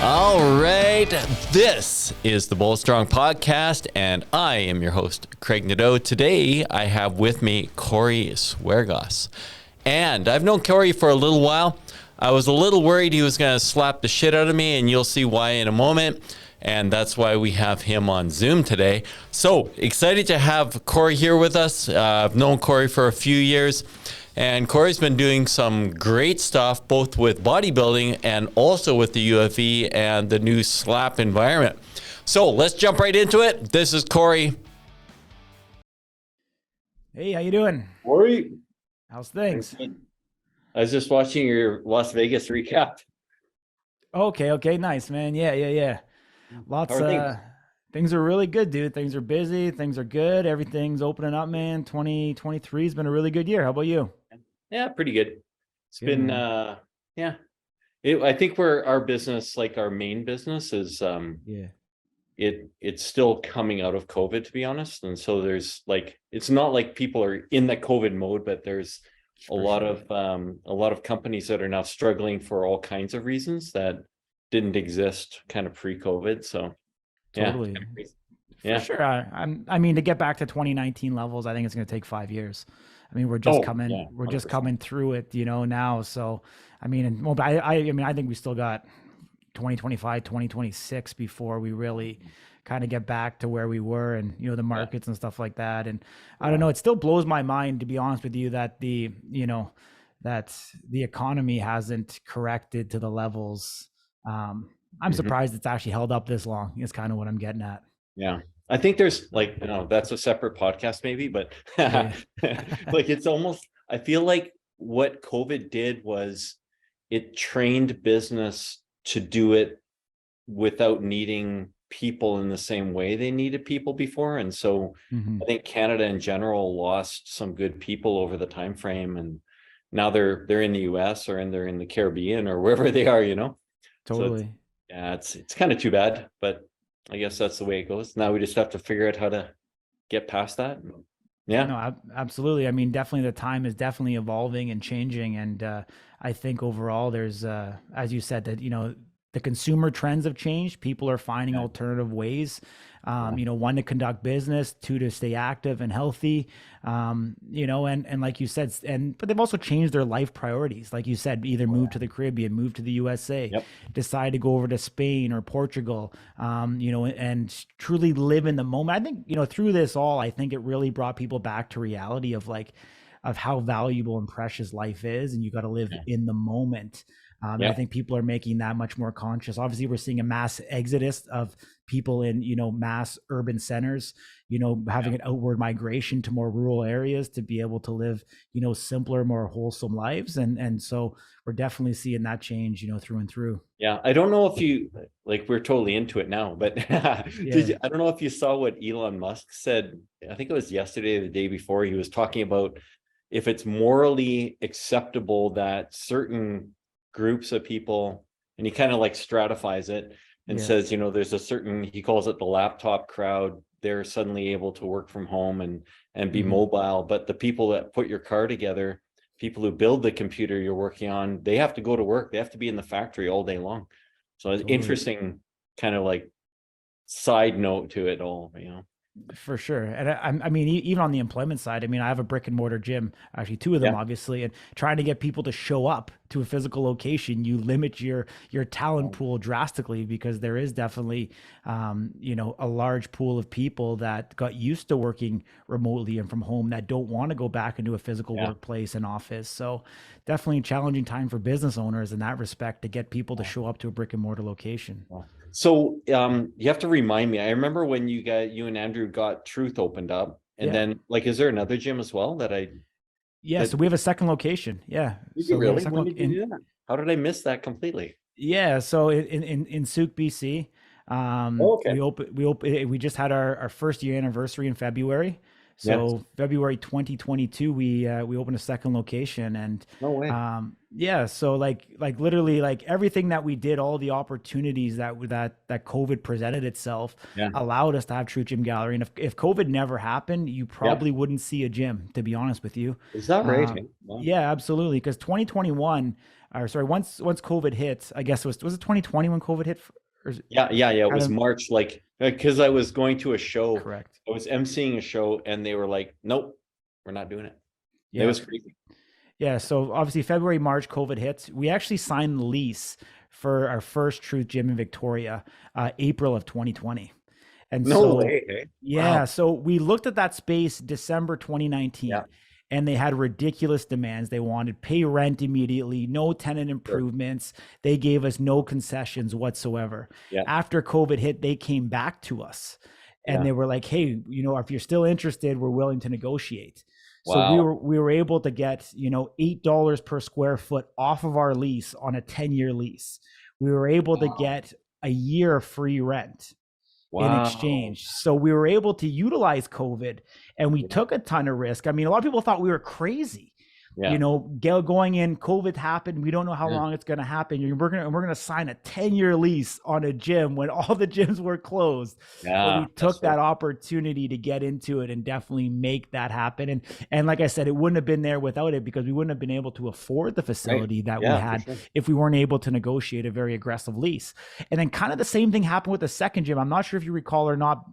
All right, this is the Bold Strong Podcast, and I am your host, Craig Nadeau. Today, I have with me Corey Swergas, and I've known Corey for a little while. I was a little worried he was going to slap the shit out of me, and you'll see why in a moment, and that's why we have him on Zoom today. So, excited to have Corey here with us. I've known Corey for a few years. And Corey's been doing some great stuff, both with bodybuilding and also with the UFE and the new Slap environment. So let's jump right into it. This is Corey. Hey, how you doing? Corey. How's things? I was just watching your Las Vegas recap. Okay, nice, man. Yeah. Lots things are really good, dude. Things are busy, things are good, everything's opening up, man. 2023 has been a really good year. How about you? Yeah, pretty good. It's good, been man. I think our business, like our main business is it's still coming out of COVID, to be honest. And so there's like, it's not like people are in the COVID mode, but there's a lot of companies that are now struggling for all kinds of reasons that didn't exist kind of pre-COVID. So totally. Yeah, for sure. I mean, to get back to 2019 levels, I think it's going to take 5 years. I mean, we're just coming through it, now. So, I mean, I think we still got 2025, 2026 before we really kind of get back to where we were and, the markets and stuff like that. And I don't know, it still blows my mind, to be honest with you, that that the economy hasn't corrected to the levels. I'm surprised it's actually held up this long, is kind of what I'm getting at. Yeah. I think there's that's a separate podcast maybe, but like it's almost, I feel like what COVID did was it trained business to do it without needing people in the same way they needed people before. And so I think Canada in general lost some good people over the time frame, and now they're in the US or they're in the Caribbean or wherever they are, Totally. So it's kind of too bad, but I guess that's the way it goes. Now we just have to figure out how to get past that. Yeah. No, absolutely. I mean, definitely the time is definitely evolving and changing. And I think overall there's, as you said, that, the consumer trends have changed. People are finding alternative ways, one, to conduct business, two, to stay active and healthy, and like you said, but they've also changed their life priorities. Like you said, either move to the Caribbean, move to the USA, decide to go over to Spain or Portugal, and truly live in the moment. I think, through this all, I think it really brought people back to reality of how valuable and precious life is. And you got to live in the moment. I think people are making that much more conscious. Obviously, we're seeing a mass exodus of people in, mass urban centers, having an outward migration to more rural areas to be able to live, simpler, more wholesome lives. And so we're definitely seeing that change, through and through. Yeah. I don't know if you, we're totally into it now, but I don't know if you saw what Elon Musk said. I think it was yesterday or the day before. He was talking about if it's morally acceptable that certain groups of people, and he kind of stratifies it and says, there's a certain, he calls it the laptop crowd. They're suddenly able to work from home and be mobile. But the people that put your car together, people who build the computer you're working on, they have to go to work. They have to be in the factory all day long. So it's interesting kind of side note to it all, For sure. And I mean, even on the employment side, I mean, I have a brick and mortar gym, actually two of them, obviously, and trying to get people to show up to a physical location, you limit your talent pool drastically, because there is definitely, a large pool of people that got used to working remotely and from home that don't want to go back into a physical workplace and office. So definitely a challenging time for business owners in that respect to get people to show up to a brick and mortar location. So you have to remind me. I remember when you and Andrew got Truth opened up, and then is there another gym as well that I? Yeah, so we have a second location. Yeah. So really? When did you do that? How did I miss that completely? Yeah, so in Souk, BC, we just had our first year anniversary in February. Yes. So February 2022, we opened a second location, and No way. yeah, so like literally like everything that we did, all the opportunities that COVID presented itself Yeah. allowed us to have True Gym Gallery. And if COVID never happened, you Yep. probably wouldn't see a gym, to be honest with you. Is that right? Hey? Wow. Yeah, absolutely. Because 2021, or sorry, once COVID hit, I guess was it 2020 when COVID hit? Or is it Yeah. Yeah. Yeah. It kind was of March, like, because I was going to a show. correct? I was emceeing a show and they were like, nope, we're not doing it. It Yeah. was crazy. Yeah, so obviously February, March, COVID hits. We actually signed the lease for our first Truth Gym in Victoria, April of 2020. And No so, way. Hey? yeah, Wow. so we looked at that space December Yeah. 2019, and they had ridiculous demands. They wanted pay rent immediately, no tenant Sure. improvements. They gave us no concessions whatsoever. Yeah. After COVID hit, they came back to us and Yeah. they were like, "Hey, if you're still interested, we're willing to negotiate." So we Wow. were we were able to get, $8 per square foot off of our lease on a 10-year lease. We were able to Wow. get a year of free rent in Wow. exchange. So we were able to utilize COVID, and we Yeah. took a ton of risk. I mean, a lot of people thought we were crazy. Yeah. Going in, COVID happened. We don't know how Yeah. long it's going to happen. We're gonna sign a 10-year lease on a gym when all the gyms were closed. But Yeah. we That's took right. that opportunity to get into it and definitely make that happen. And like I said, it wouldn't have been there without it, because we wouldn't have been able to afford the Right. facility that we Yeah, for had sure. if we weren't able to negotiate a very aggressive lease. And then kind of the same thing happened with the second gym. I'm not sure if you recall or not,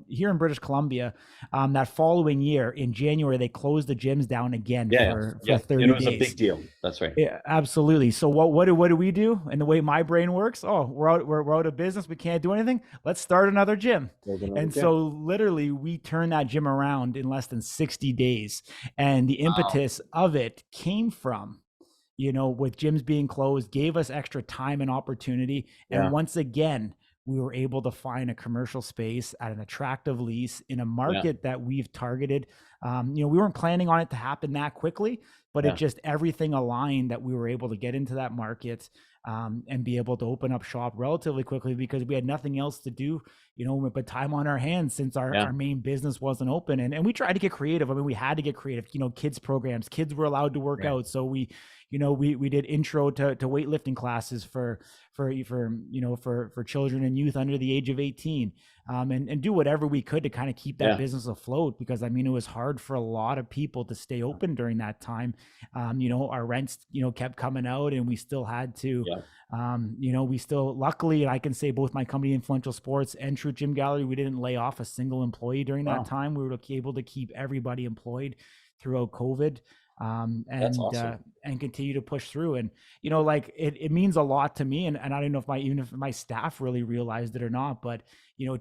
here in British Columbia, that following year in January, they closed the gyms down again Yeah. for Yeah. And it 30 was a big days. deal. That's right. Yeah, absolutely. So what do we do? And the way my brain works, oh, we're out of business. We can't do anything. Let's start another gym. There's another And gym. so literally we turned that gym around in less than 60 days. And the Wow. impetus of it came from, with gyms being closed, gave us extra time and opportunity. And Yeah. once again, we were able to find a commercial space at an attractive lease in a Yeah. market that we've targeted. We weren't planning on it to happen that quickly, but it Yeah. just everything aligned that we were able to get into that market, and be able to open up shop relatively quickly, because we had nothing else to do, but time on our hands, since Yeah. our main business wasn't open. And we tried to get creative. I mean, we had to get creative, kids programs, kids were allowed to work Right. out. So we did intro to weightlifting classes for children and youth under the age of 18, and do whatever we could to kind of keep that Yeah. business afloat, because I mean, it was hard for a lot of people to stay open during that time. Our rents, kept coming out, and we still had to, Yeah. we still, luckily, and I can say both my company, Influential Sports, and True Gym Gallery, we didn't lay off a single employee during that Wow. time. We were able to keep everybody employed throughout COVID, That's awesome. and continue to push through. And like it means a lot to me, and I don't know if even if my staff really realized it or not, but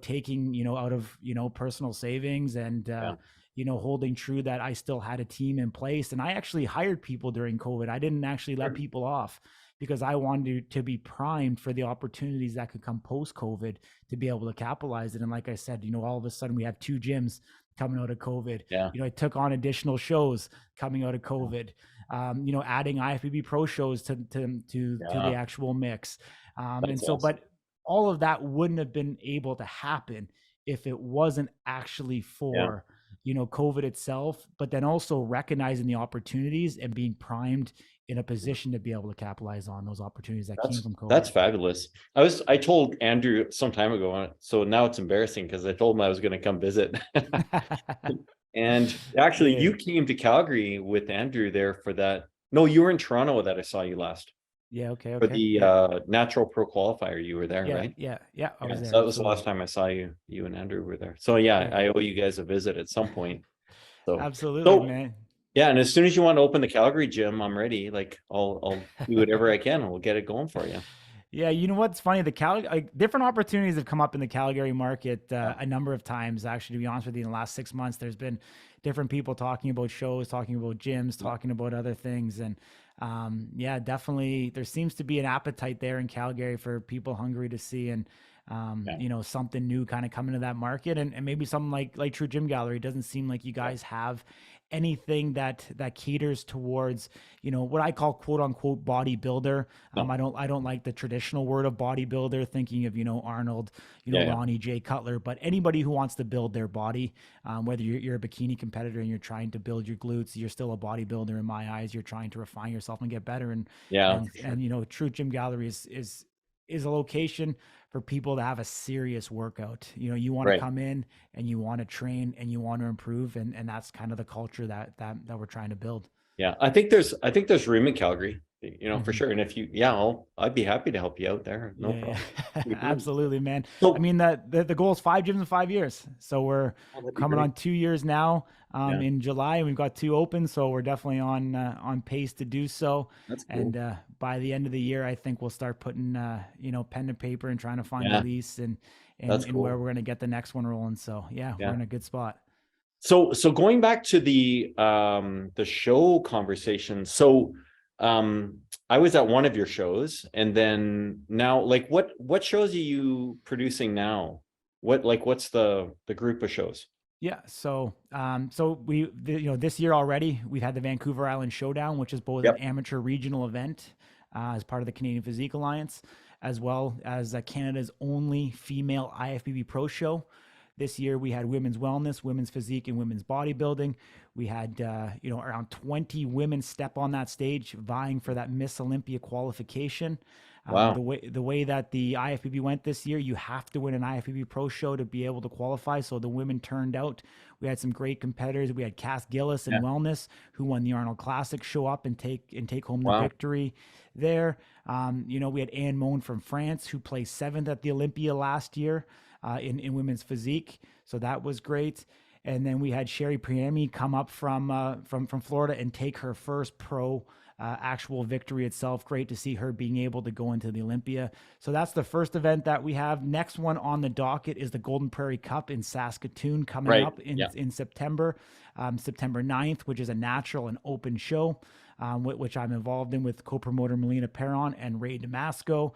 taking out of personal savings, and Yeah. holding true that I still had a team in place, and I actually hired people during COVID. I didn't actually let Sure. people off, because I wanted to be primed for the opportunities that could come post COVID to be able to capitalize it. And like I said, all of a sudden we have two gyms coming out of COVID. Yeah. I took on additional shows coming out of Yeah. COVID. Adding IFBB Pro shows to Yeah. the actual mix. And That's so, awesome. but all of that wouldn't have been able to happen if it wasn't actually Yeah. for COVID itself, but then also recognizing the opportunities and being primed in a position to be able to capitalize on those opportunities that came from That's COVID. fabulous. I told Andrew some time ago, so now it's embarrassing because I told him I was going to come visit. And actually, Yeah. you came to Calgary with Andrew there for that. No, you were in Toronto that I saw you last Yeah. Okay. for Okay. the Yeah. Natural Pro Qualifier. You were there, Yeah. right? Yeah. Yeah. I Yeah, was so there. that was the last Absolutely. time I saw you. You and Andrew were there. So yeah, Yeah. I owe you guys a visit at some point. So, Absolutely, so man. yeah, and as soon as you want to open the Calgary gym, I'm ready. Like I'll do whatever I can and we'll get it going for you. Yeah, you know what's funny? Different opportunities have come up in the Calgary market Yeah. a number of times. Actually, to be honest with you, in the last 6 months, there's been different people talking about shows, talking about gyms, Yeah. talking about other things, and yeah, definitely, there seems to be an appetite there in Calgary for people hungry to see, and Yeah. something new kind of coming to that market, and maybe something like True Gym Gallery. It doesn't seem like you guys have anything that caters towards, what I call quote unquote bodybuilder. No. I don't like the traditional word of bodybuilder, thinking of, Arnold, Yeah. Ronnie J. Cutler, but anybody who wants to build their body, whether you're a bikini competitor and you're trying to build your glutes, you're still a bodybuilder in my eyes. You're trying to refine yourself and get better. Yeah, for sure. True Gym Gallery is a location for people to have a serious workout. You want to Right. come in and you want to train and you want to improve, and that's kind of the culture that we're trying to build. Yeah, I think there's room in Calgary, for Mhm. sure. And if I'd be happy to help you out there. No Yeah, problem. yeah. Absolutely, man. I So, mean, the goal is 5 gyms in 5 years. So we're oh, that'd be coming great. on 2 years now, Yeah, in July, and we've got 2 open. So we're definitely on pace to do so. that's And cool. by the end of the year, I think we'll start putting, pen to paper and trying to find a Yeah, lease and that's where cool. we're going to get the next one rolling. So yeah, we're Yeah. in a good spot. So going back to the show conversation. So I was at one of your shows, and then now, like, what shows are you producing now? What's the group of shows? Yeah. So this year already, we've had the Vancouver Island Showdown, which is both an Yep. amateur regional event, as part of the Canadian Physique Alliance, as well as Canada's only female IFBB Pro Show. This year, we had women's wellness, women's physique, and women's bodybuilding. We had, around 20 women step on that stage vying for that Miss Olympia qualification. Wow. The way that the IFBB went this year, you have to win an IFBB Pro Show to be able to qualify. So the women turned out. We had some great competitors. We had Cass Gillis in Yeah. wellness, who won the Arnold Classic, show up and take home the Wow. victory there. We had Anne Moan from France, who placed 7th at the Olympia last year, in women's physique. So that was great. And then we had Sherry Priami come up from Florida and take her first pro actual victory itself. Great to see her being able to go into the Olympia. So that's the first event that we have. Next one on the docket is the Golden Prairie Cup in Saskatoon, coming Right. up Yeah. in September, September 9th, which is a natural and open show, which I'm involved in with co-promoter Melina Perron and Ray Damasco.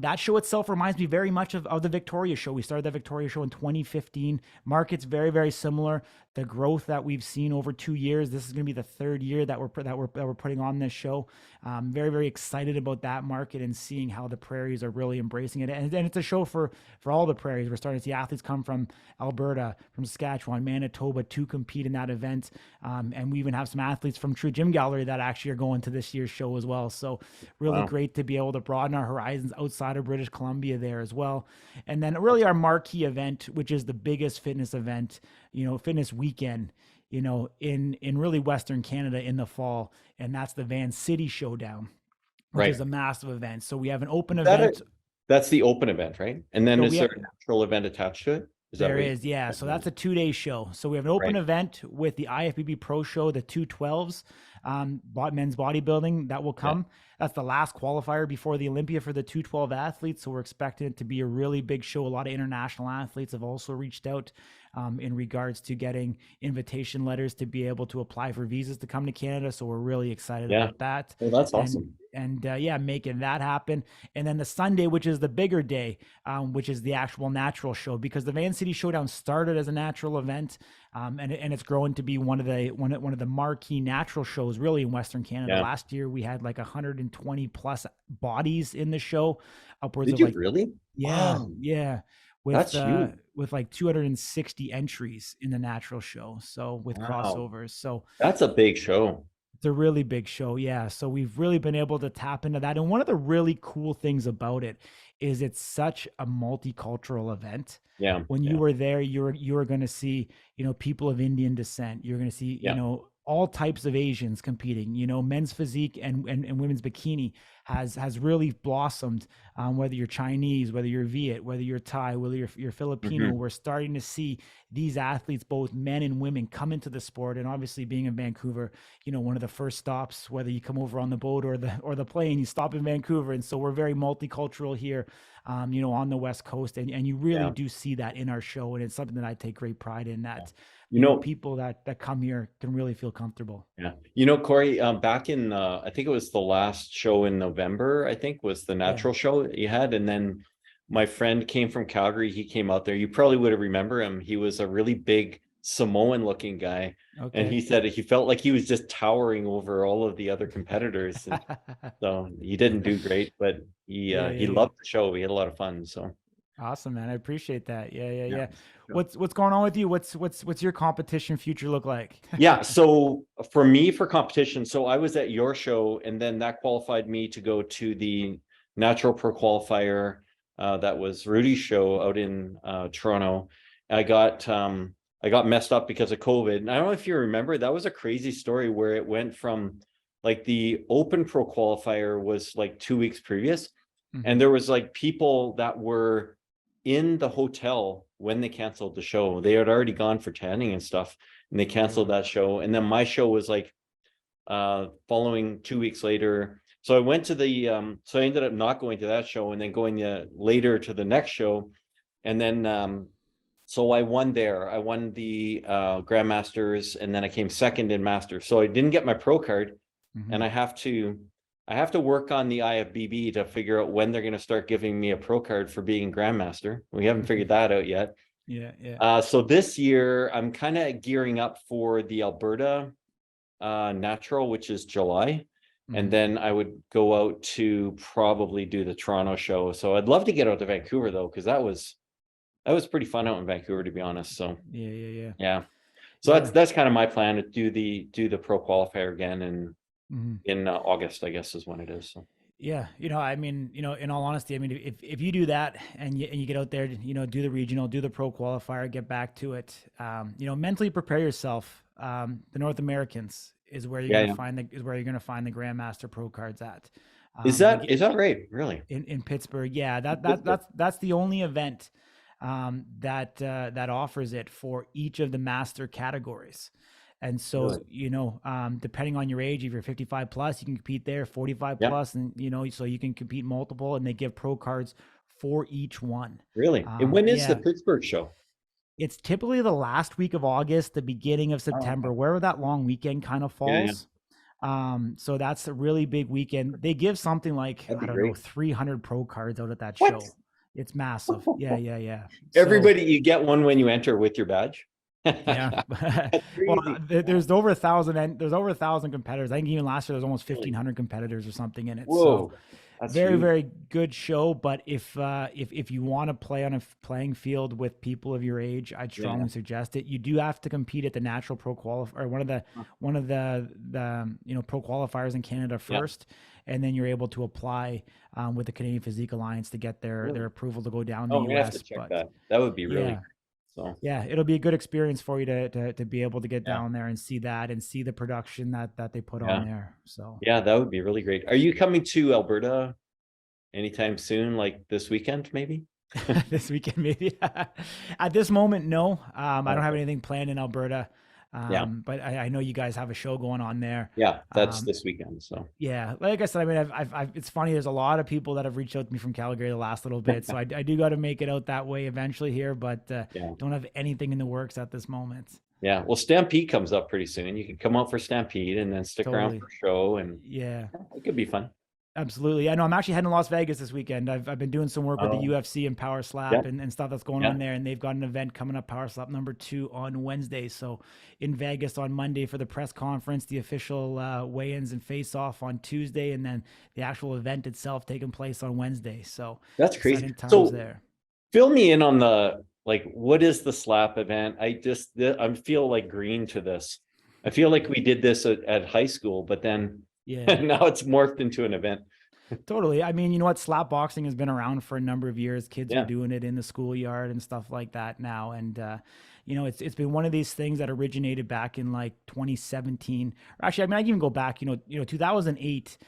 That show itself reminds me very much of the Victoria show. We started the Victoria show in 2015. Market's very, very similar. The growth that we've seen over 2 years. This is going to be the 3rd year that we're putting on this show. Very, very excited about that market and seeing how the prairies are really embracing it. And it's a show for all the prairies. We're starting to see athletes come from Alberta, from Saskatchewan, Manitoba to compete in that event. And we even have some athletes from True Gym Gallery that actually are going to this year's show as well. So really Wow. great to be able to broaden our horizons outside of British Columbia there as well. And then really our marquee event, which is the biggest fitness event, fitness weekend, in really Western Canada in the fall. And that's the Vancity Showdown, which Right. is a massive event. So we have an open Is that event. that's the open event, right? And then So is we there have a natural event attached to it? Is that There right? is, yeah. So that's a 2-day show. So we have an open Right. event with the IFBB Pro Show, the 212s, men's bodybuilding that will Yeah. come. That's the last qualifier before the Olympia for the 212 athletes. So we're expecting it to be a really big show. A lot of international athletes have also reached out, in regards to getting invitation letters to be able to apply for visas to come to Canada. So we're really excited Yeah. about that. Well, that's And awesome. yeah, making that happen. And then the Sunday, which is the bigger day, which is the actual natural show, because the Vancity Showdown started as a natural event, and it's growing to be one of the marquee natural shows really in Western Canada. Yeah. Last year we had like 120 plus bodies in the show, upwards Did of you like, really? yeah, Wow. yeah, That's huge. with like 260 entries in the natural show. So with Wow. crossovers, so That's a big show. it's a really big show, yeah. So we've really been able to tap into that. And one of the really cool things about it is it's such a multicultural event. Yeah. When you Yeah. were there, you were going to see, people of Indian descent. You're going to see, Yeah. all types of Asians competing. Men's physique and women's bikini has really blossomed. Whether you're Chinese, whether you're Viet, whether you're Thai, whether you're Filipino, Mhm. we're starting to see these athletes, both men and women, come into the sport. And obviously, being in Vancouver, one of the first stops, whether you come over on the boat or the plane, you stop in Vancouver. And so we're very multicultural here, on the West Coast, and you really Yeah. do see that in our show. And it's something that I take great pride in, Yeah. that You know, people that come here can really feel comfortable. yeah. Corey, back in I think it was the last show in November, I think was the Yeah. natural show that you had. And then my friend came from Calgary. He came out there. You probably would have remember him. He was a really big Samoan looking guy. And Okay. he said he felt like he was just towering over all of the other competitors. And so he didn't do great, but Yeah, he yeah, yeah. loved the show. We had a lot of fun. So Awesome, man. I appreciate that. Yeah, yeah, yeah. yeah. What's going on with you? What's your competition future look like? Yeah. So for me, for competition, so I was at your show, and then that qualified me to go to the Natural Pro Qualifier. That was Rudy's show out in Toronto. I got I got messed up because of COVID. And I don't know if you remember, that was a crazy story where it went from like the Open Pro Qualifier was like 2 weeks previous, and Hmm. there was like people that were in the hotel when they canceled the show. They had already gone for tanning and stuff, and they canceled Really? that show. And then my show was like following 2 weeks later. So I went to the so I ended up not going to that show and then going later to the next show. And then so I won there. I won the Grandmasters, and then I came second in Masters. So I didn't get my pro card, Hmm. and I have to work on the IFBB to figure out when they're going to start giving me a pro card for being Grandmaster. We haven't figured that out yet. Yeah, yeah. So this year I'm kind of gearing up for the Alberta Natural, which is July. And Hmm. then I would go out to probably do the Toronto show. So I'd love to get out to Vancouver though, because that was pretty fun out in Vancouver, to be honest. So Yeah, yeah, yeah. yeah. So Yeah. that's kind of my plan, to do the pro qualifier again, and Hmm. in August, I guess, is when it is. So Yeah, I mean, in all honesty, I mean, if you do that and you get out there, do the regional, do the pro qualifier, get back to it, mentally prepare yourself. The North Americans is where you're yeah, gonna yeah. find the Grandmaster Pro cards at. Is that right? Really? In Pittsburgh. Yeah, Pittsburgh. that's the only event that offers it for each of the master categories. And so, Really? depending on your age, if you're 55 plus, you can compete there, 45 Yeah. plus, and so you can compete multiple, and they give pro cards for each one. Really? And when is the Yeah, Pittsburgh show? it's typically the last week of August, the beginning of Oh, okay. September, wherever that long weekend kind of Yeah, yeah. falls. So that's a really big weekend. They give something like, That'd I be don't know, great. 300 pro cards out at that What? show. It's massive. Yeah, yeah, yeah. So, Everybody, you get one when you enter with your badge. yeah. That's Well, crazy. Wow. there's over 1,000 and there's over 1,000 competitors. I think even last year there was almost Really? 1,500 competitors or something in it. So Whoa. That's very, huge. very good show. But if you want to play on a playing field with people of your age, I'd Yeah, yeah. strongly suggest it. You do have to compete at the natural pro qualifier, or Huh. one of the pro qualifiers in Canada Yeah. first, and then you're able to apply with the Canadian Physique Alliance to get their Really? approval to go down the Oh, I'm gonna have to U.S. check But that. That would be really yeah, great. So yeah, it'll be a good experience for you to be able to get yeah, down there and see that and see the production that they put on yeah, there. So yeah, that would be really great. Are you coming to Alberta anytime soon, like this weekend, maybe? this weekend, maybe. At this moment, no. I don't have Okay. anything planned in Alberta. Yeah, But I know you guys have a show going on there. yeah, that's Um, this weekend. So yeah, like I said, I mean, it's funny. There's a lot of people that have reached out to me from Calgary the last little bit, so I do got to make it out that way eventually here, but yeah, don't have anything in the works at this moment. yeah. Well, Stampede comes up pretty soon. You can come out for Stampede and then stick around Totally. for show, and Yeah. it could be fun. Absolutely. I know I'm actually heading to Las Vegas this weekend. I've been doing some work with the Oh, UFC and Power yeah, Slap and stuff that's going yeah. on there. And they've got an event coming up, Power Slap #2 on Wednesday. So in Vegas on Monday for the press conference, the official weigh-ins and face-off on Tuesday, and then the actual event itself taking place on Wednesday. So That's crazy. exciting times So there. fill me in on the like, what is the slap event? I feel like green to this. I feel like we did this at high school, but then Yeah. now it's morphed into an event. Totally. I mean, you know what? Slap boxing has been around for a number of years. Kids are Yeah, doing it in the schoolyard and stuff like that now. And it's been one of these things that originated back in like 2017. Or actually, I mean, I can even go back. 2008.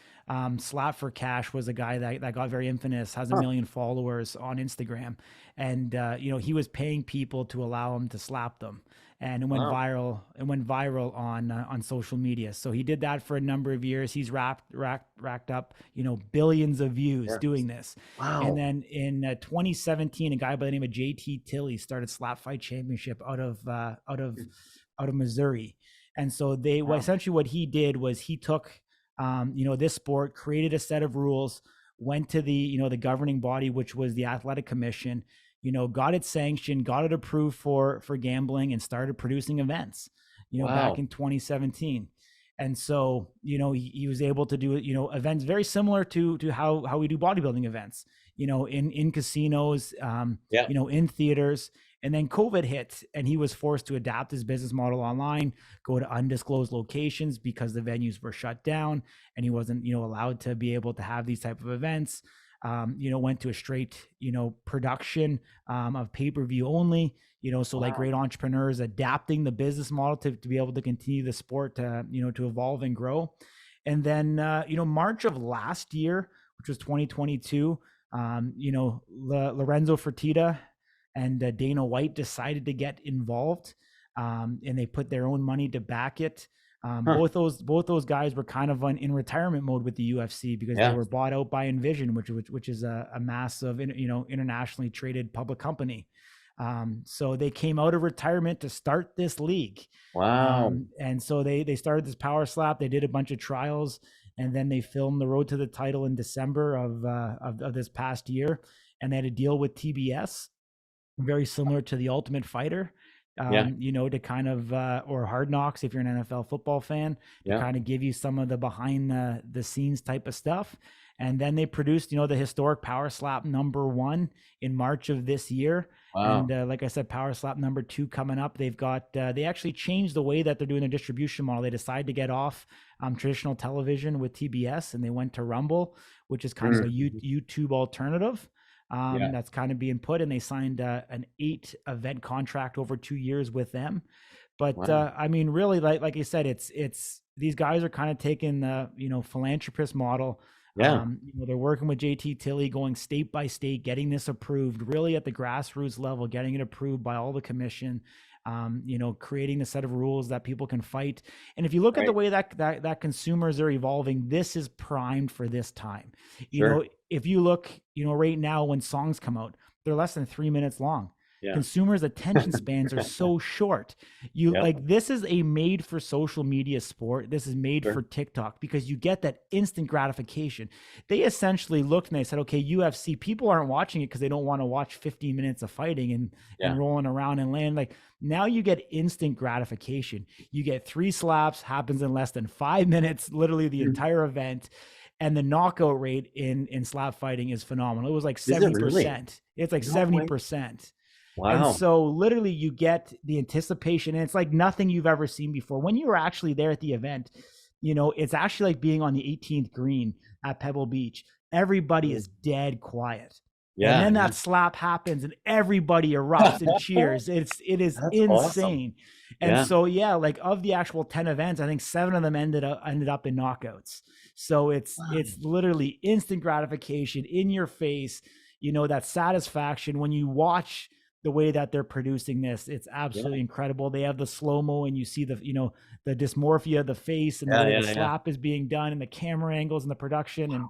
Slap for Cash was a guy that got very infamous, has a huh. million followers on Instagram, and he was paying people to allow him to slap them, and it went Wow. viral. It went viral on social media. So he did that for a number of years. He's racked up billions of views Sure. doing this. And Wow. then in 2017, a guy by the name of JT Tilley started Slap Fight Championship out of Missouri. And so Wow. essentially what he did was he took this sport, created a set of rules, went to the the governing body, which was the athletic commission, got it sanctioned, got it approved for gambling, and started producing events, back Wow. in 2017. And so, he was able to do, events very similar to how we do bodybuilding events, in casinos, Yeah. in theaters. And then COVID hit, and he was forced to adapt his business model online, go to undisclosed locations because the venues were shut down, and he wasn't, allowed to be able to have these type of events. Went to a straight, production, of pay-per-view only, so like Wow. great entrepreneurs adapting the business model to be able to continue the sport to, to evolve and grow. And then, March of last year, which was 2022, Lorenzo Fertitta and Dana White decided to get involved, and they put their own money to back it. Huh. Both those guys were kind of in retirement mode with the UFC because they Yeah. were bought out by Envision, which is a massive, internationally traded public company. So they came out of retirement to start this league. Wow. And so they started this Power Slap. They did a bunch of trials, and then they filmed the Road to the Title in December of this past year. And they had a deal with TBS, very similar to the Ultimate Fighter, Yeah. to kind of, or Hard Knocks if you're an NFL football fan, to Yeah. kind of give you some of the behind the scenes type of stuff. And then they produced, the historic Power Slap #1 in March of this year. Wow. And like I said, Power Slap #2 coming up. They've got, they actually changed the way that they're doing their distribution model. They decided to get off traditional television with TBS, and they went to Rumble, which is kind of a Mhm. YouTube alternative. Yeah. That's kind of being put, and they signed an 8 event contract over 2 years with them. But Wow. I mean, really, like I said, it's these guys are kind of taking the, philanthropist model. Yeah. They're working with JT Tilley, going state by state, getting this approved, really at the grassroots level, getting it approved by all the commission. Creating the set of rules that people can fight. And if you look at the Right. way that consumers are evolving, this is primed for this time. Sure. If you look, right now when songs come out, they're less than 3 minutes long. Yeah. Consumers' attention spans are so short. Yeah. This is a made for social media sport. This is made Sure. for TikTok because you get that instant gratification. They essentially looked and they said, okay, UFC, people aren't watching it because they don't want to watch 15 minutes of fighting and Yeah. rolling around and land. Like, now you get instant gratification. You get 3 slaps, happens in less than 5 minutes, literally the Mhm. entire event. And the knockout rate in slap fighting is phenomenal. It was like Is it really? 70%. It's like No way. 70%. And Wow. so literally you get the anticipation, and it's like nothing you've ever seen before. When you were actually there at the event, it's actually like being on the 18th green at Pebble Beach. Everybody Mm. is dead quiet. And Yeah. then Yeah. that slap happens and everybody erupts and cheers. It is That's awesome. insane. And Yeah. so yeah, like of the actual 10 events, I think 7 of them ended up in knockouts. So it's Wow. literally instant gratification in your face, that satisfaction when you watch the way that they're producing this. It's Yeah. absolutely incredible. They have the slow-mo, and you see the, the dysmorphia of the face and the Yeah. way Yeah. the Yeah. slap is being done and the camera angles and the production, and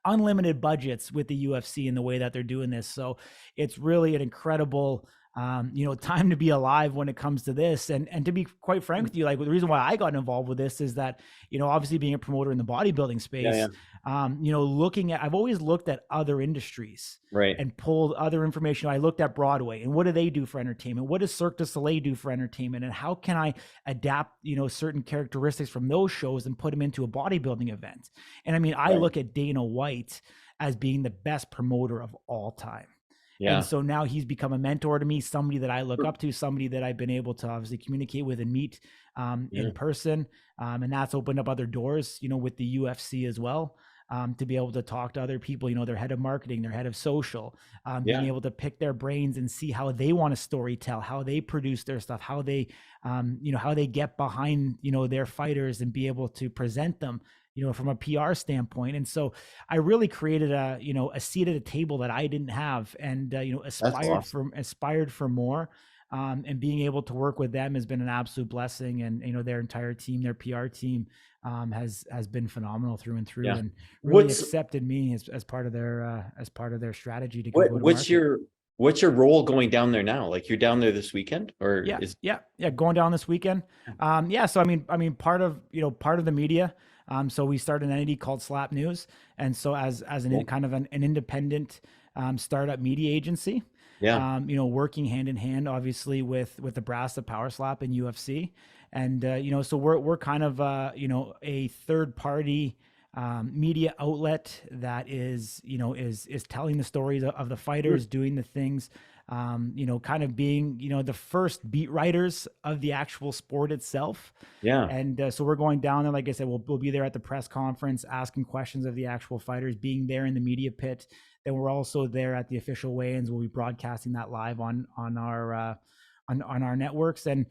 unlimited budgets with the UFC and the way that they're doing this. So it's really an incredible, time to be alive when it comes to this. And to be quite frank with you, like the reason why I got involved with this is that, obviously being a promoter in the bodybuilding Yeah. Yeah. space, I've always looked at other industries Right. and pulled other information. I looked at Broadway and what do they do for entertainment? What does Cirque du Soleil do for entertainment? And how can I adapt, certain characteristics from those shows and put them into a bodybuilding event? And I mean, I Right. look at Dana White as being the best promoter of all time. And Yeah. so now he's become a mentor to me, somebody that I look up to, somebody that I've been able to obviously communicate with and meet Yeah. in person. And that's opened up other doors, with the UFC as well. To be able to talk to other people, their head of marketing, their head of social, being Yeah. able to pick their brains and see how they want to story tell, how they produce their stuff, how they, how they get behind, their fighters and be able to present them, from a PR standpoint. And so I really created a seat at a table that I didn't have, and, That's awesome. aspired for more. And being able to work with them has been an absolute blessing. And, their entire team, their PR team, has been phenomenal through and through, Yeah. and really What's accepted me as part of their strategy to go to what's market. your role going down there now? Like, you're down there this weekend, or Yeah, is yeah, yeah. Going down this weekend. Yeah. So I mean, part of the media. So we started an entity called Slap News, and so as cool. kind of an independent, startup media agency. Yeah. Working hand in hand, obviously, with the brass of Power Slap and UFC, and so we're kind of a third party media outlet that is telling the stories of the fighters, doing the things, kind of being the first beat writers of the actual sport itself. Yeah. And so we're going down there. Like I said, we'll be there at the press conference, asking questions of the actual fighters, being there in the media pit. Then we're also there at the official weigh-ins. We'll be broadcasting that live on our networks. And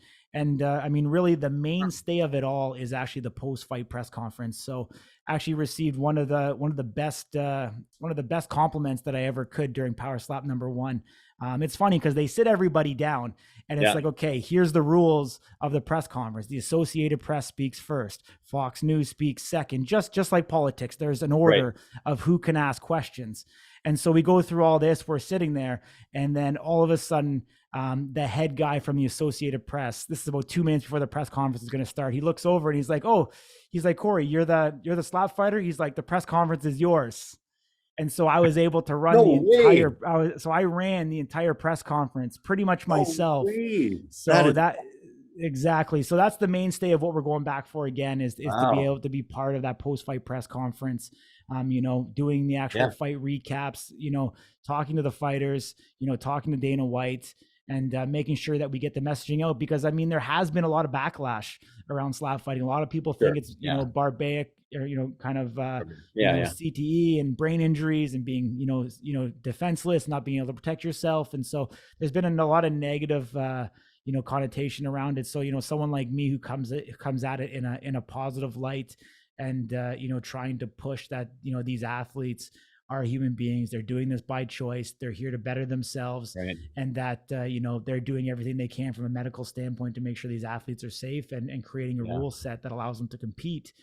I mean, really, the mainstay of it all is actually the post-fight press conference. So, actually received one of the best compliments that I ever could during Power Slap #1. It's funny because they sit everybody down, and it's like, okay, here's the rules of the press conference. The Associated Press speaks first. Fox News speaks second. Just like politics, there's an order of who can ask questions. And so we go through all this. We're sitting there, and then all of a sudden, the head guy from the Associated Press, this is about 2 minutes before the press conference is going to start. He looks over and he's like, Corey, you're the slap fighter. He's like, the press conference is yours. And so I was able to run I ran the entire press conference pretty much myself. Exactly. So that's the mainstay of what we're going back for again, is to be able to be part of that post-fight press conference, doing the actual fight recaps, talking to the fighters, talking to Dana White, and making sure that we get the messaging out, because I mean, there has been a lot of backlash around slap fighting. A lot of people think it's, barbaric, or, kind of, CTE and brain injuries and being, defenseless, not being able to protect yourself. And so there's been a lot of negative, connotation around it. So, someone like me who comes at it in a positive light, and, trying to push that, these athletes are human beings. They're doing this by choice. They're here to better themselves, and that, they're doing everything they can from a medical standpoint to make sure these athletes are safe, and creating a rule set that allows them to compete,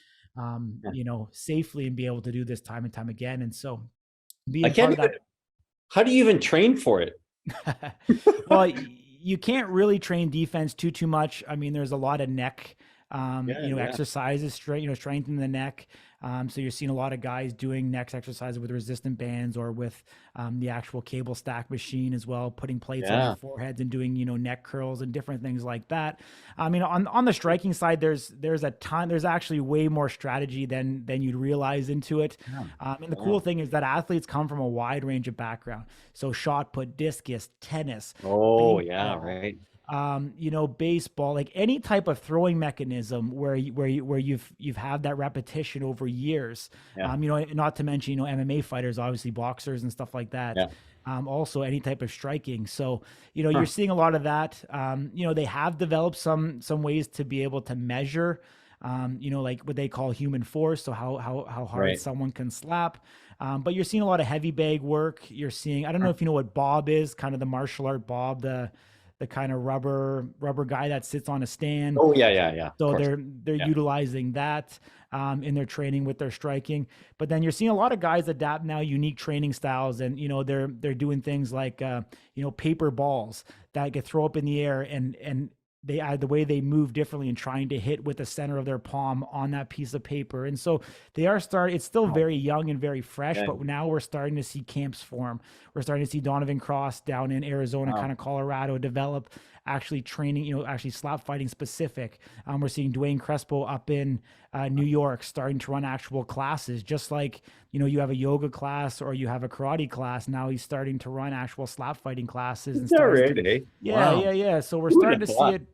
safely, and be able to do this time and time again. And so how do you even train for it? Well, you can't really train defense too much. I mean, there's a lot of neck, exercises, strengthening the neck. So you're seeing a lot of guys doing neck exercises with resistant bands, or with the actual cable stack machine as well, putting plates on their foreheads and doing, neck curls and different things like that. I mean, on the striking side, there's actually way more strategy than you'd realize into it. And the cool thing is that athletes come from a wide range of background. So shot put, discus, tennis. Baseball, like any type of throwing mechanism where you've had that repetition over years. Not to mention, MMA fighters, obviously boxers and stuff like that. Also any type of striking. So, you're seeing a lot of that. They have developed some ways to be able to measure, like what they call human force. So how hard someone can slap. But you're seeing a lot of heavy bag work. You're seeing, I don't know if you know what bob is, kind of the martial art bob, the kind of rubber guy that sits on a stand. So they're utilizing that in their training with their striking. But then you're seeing a lot of guys adapt now unique training styles, and they're doing things like paper balls that get thrown up in the air, and they add the way they move differently, and trying to hit with the center of their palm on that piece of paper. And so it's still very young and very fresh, but now we're starting to see camps form. We're starting to see Donovan Cross down in Arizona, kind of Colorado, develop actually training, actually slap fighting specific. We're seeing Dwayne Crespo up in New York starting to run actual classes, just like, you have a yoga class or you have a karate class. Now he's starting to run actual slap fighting classes. And So we're starting to see it.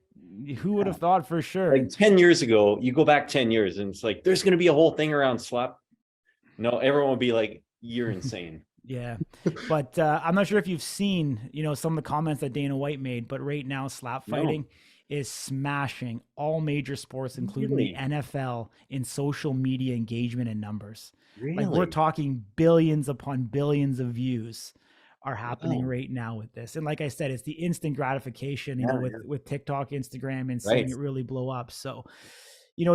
Who would have thought, for sure? Like 10 years ago, you go back 10 years and it's like, there's going to be a whole thing around slap. No, everyone will be like, you're insane. But I'm not sure if you've seen, some of the comments that Dana White made, but right now slap fighting is smashing all major sports, including the NFL, in social media engagement and numbers. Like, we're talking billions upon billions of views are happening right now with this. And like I said, it's the instant gratification, with TikTok, Instagram, and seeing it really blow up. So,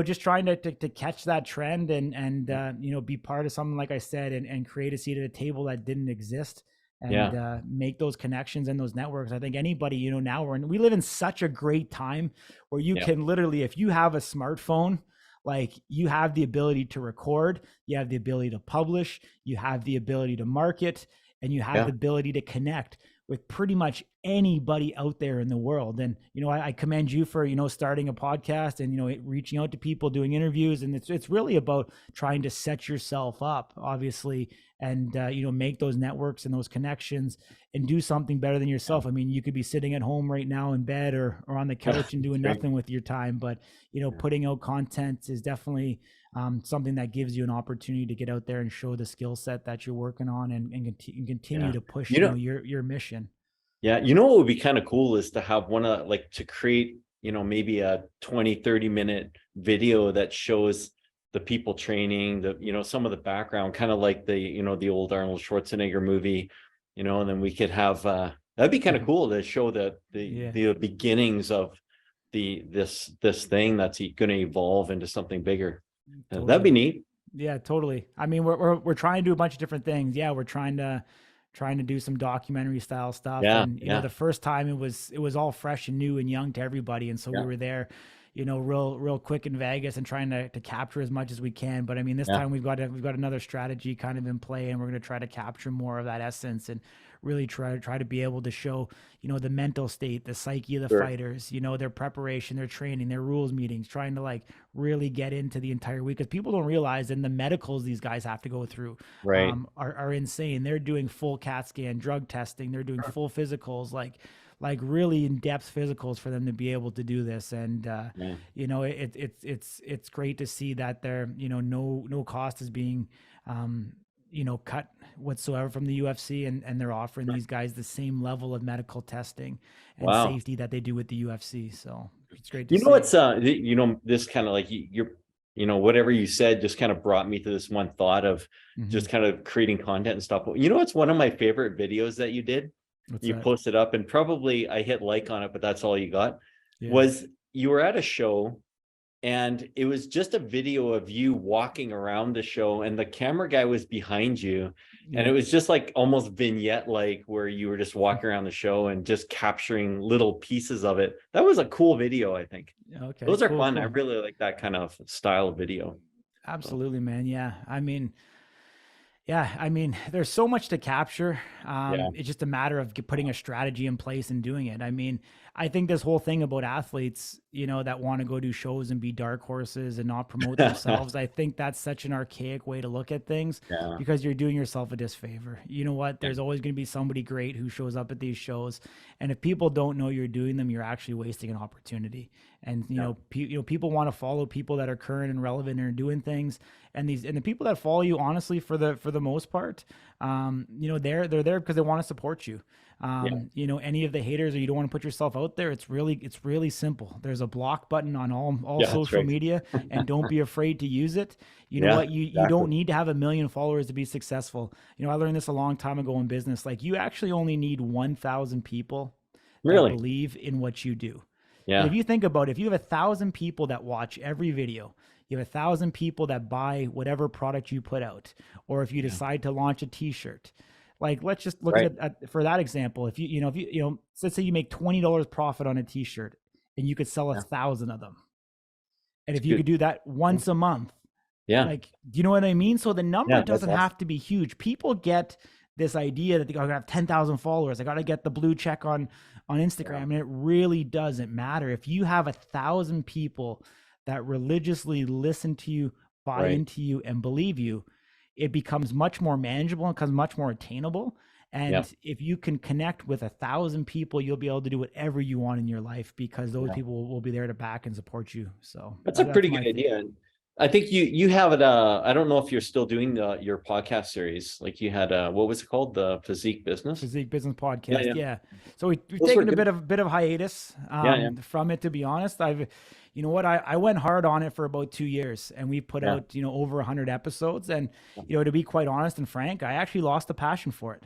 just trying to catch that trend and be part of something, like I said, and create a seat at a table that didn't exist, and make those connections and those networks. I think anybody, now we live in such a great time where you can literally, if you have a smartphone, like, you have the ability to record, you have the ability to publish, you have the ability to market. and you have Yeah. the ability to connect with pretty much anybody out there in the world. And, I commend you for, starting a podcast and, reaching out to people, doing interviews. And it's really about trying to set yourself up, obviously, and, make those networks and those connections and do something better than yourself. I mean, you could be sitting at home right now in bed or on the couch and doing nothing with your time, but, putting out content is definitely something that gives you an opportunity to get out there and show the skill set that you're working on and continue to push, your mission. Yeah. What would be kind of cool is to have to create, maybe a 20-30 minute video that shows the people training, some of the background, kind of like the old Arnold Schwarzenegger movie, and then we could have, that'd be kind of cool to show the beginnings of this thing that's going to evolve into something bigger. Totally. That'd be neat. Yeah, totally. I mean, we're trying to do a bunch of different things. Yeah, we're trying to do some documentary style stuff. Yeah, And the first time it was all fresh and new and young to everybody. And so we were there, real quick in Vegas and trying to capture as much as we can. But I mean, this time we've got another strategy kind of in play, and we're going to try to capture more of that essence and really try to be able to show, the mental state, the psyche of the fighters, their preparation, their training, their rules meetings, trying to like really get into the entire week, because people don't realize, and the medicals these guys have to go through are insane. They're doing full CAT scan, drug testing, they're doing full physicals, like really in-depth physicals for them to be able to do this. And it's great to see that there, no cost is being cut whatsoever from the UFC, and they're offering these guys the same level of medical testing and safety that they do with the UFC. So it's great to see. It's this kind of like you're whatever you said just kind of brought me to this one thought of just kind of creating content and stuff. It's one of my favorite videos that you did. You posted up, and probably I hit like on it, but that's all you got. Was you were at a show, and it was just a video of you walking around the show, and the camera guy was behind you. And it was just like almost vignette, like where you were just walking around the show and just capturing little pieces of it. That was a cool video, I think. Okay. Those are fun. Cool. I really like that kind of style of video. Absolutely, man. Yeah. I mean, there's so much to capture. It's just a matter of putting a strategy in place and doing it. I mean, I think this whole thing about athletes, that want to go do shows and be dark horses and not promote themselves, I think that's such an archaic way to look at things, because you're doing yourself a disfavor. You know what? There's always going to be somebody great who shows up at these shows. And if people don't know you're doing them, you're actually wasting an opportunity. And, people want to follow people that are current and relevant and are doing things. And the people that follow you, honestly, for the most part, they're there because they want to support you. Any of the haters, or you don't want to put yourself out there, it's really simple. There's a block button on all social media, and don't be afraid to use it. You know what? You don't need to have 1 million followers to be successful. I learned this a long time ago in business. Like, you actually only need 1,000 people that believe in what you do. And if you think about it, if you have 1,000 people that watch every video, you have 1,000 people that buy whatever product you put out, or if you decide to launch a t-shirt, like, let's just look at for that example. If let's say you make $20 profit on a t-shirt, and you could sell 1,000 of them. And if you could do that once a month, like, do you know what I mean? So the number doesn't have to be huge. People get this idea that they gotta have 10,000 followers. I got to get the blue check on Instagram. And it really doesn't matter. If you have 1,000 people that religiously listen to you, buy into you, and believe you, it becomes much more manageable and becomes much more attainable. And if you can connect with 1,000 people, you'll be able to do whatever you want in your life, because those people will be there to back and support you. So that's a pretty good idea. And I think you have it. I don't know if you're still doing your podcast series. Like, you had what was it called? The Physique Business podcast. Yeah. So we've taken a bit of hiatus from it, to be honest. I went hard on it for about 2 years, and we put out, over 100 episodes. And, to be quite honest and frank, I actually lost the passion for it.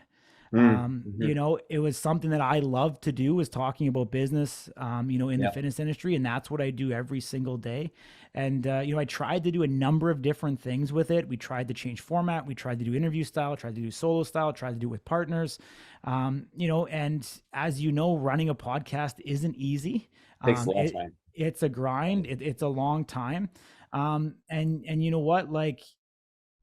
It was something that I loved to do, was talking about business, in the fitness industry. And that's what I do every single day. And, I tried to do a number of different things with it. We tried to change format. We tried to do interview style, tried to do solo style, tried to do it with partners, and as running a podcast isn't easy. Takes a long time. It's a grind. It's a long time. And you know what, like,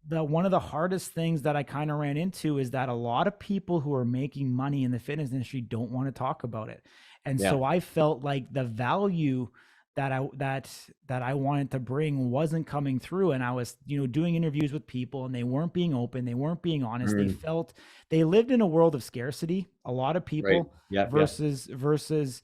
one of the hardest things that I kind of ran into is that a lot of people who are making money in the fitness industry don't want to talk about it. And Yeah. so I felt like the value that I wanted to bring wasn't coming through. And I was, doing interviews with people and they weren't being open, they weren't being honest. They Mm, felt they lived in a world of scarcity, a lot of right. people, Yeah. Yeah. versus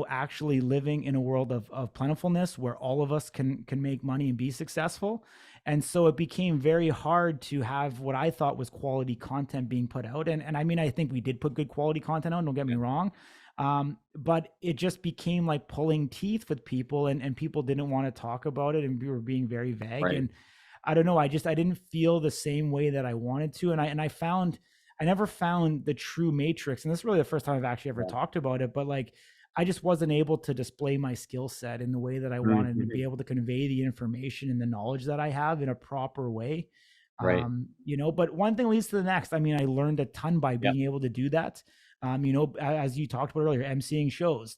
actually living in a world of plentifulness where all of us can make money and be successful. And so it became very hard to have what I thought was quality content being put out. And I mean, I think we did put good quality content out, don't get me wrong. But it just became like pulling teeth with people, and people didn't want to talk about it, and we were being very vague. Right. And I don't know, I didn't feel the same way that I wanted to. And I never found the true matrix. And this is really the first time I've actually ever Yeah. talked about it, but like, I just wasn't able to display my skill set in the way that I wanted, and be Mhm. able to convey the information and the knowledge that I have in a proper way. Right. But one thing leads to the next. I mean, I learned a ton by Yeah. being able to do that. As you talked about earlier, emceeing shows,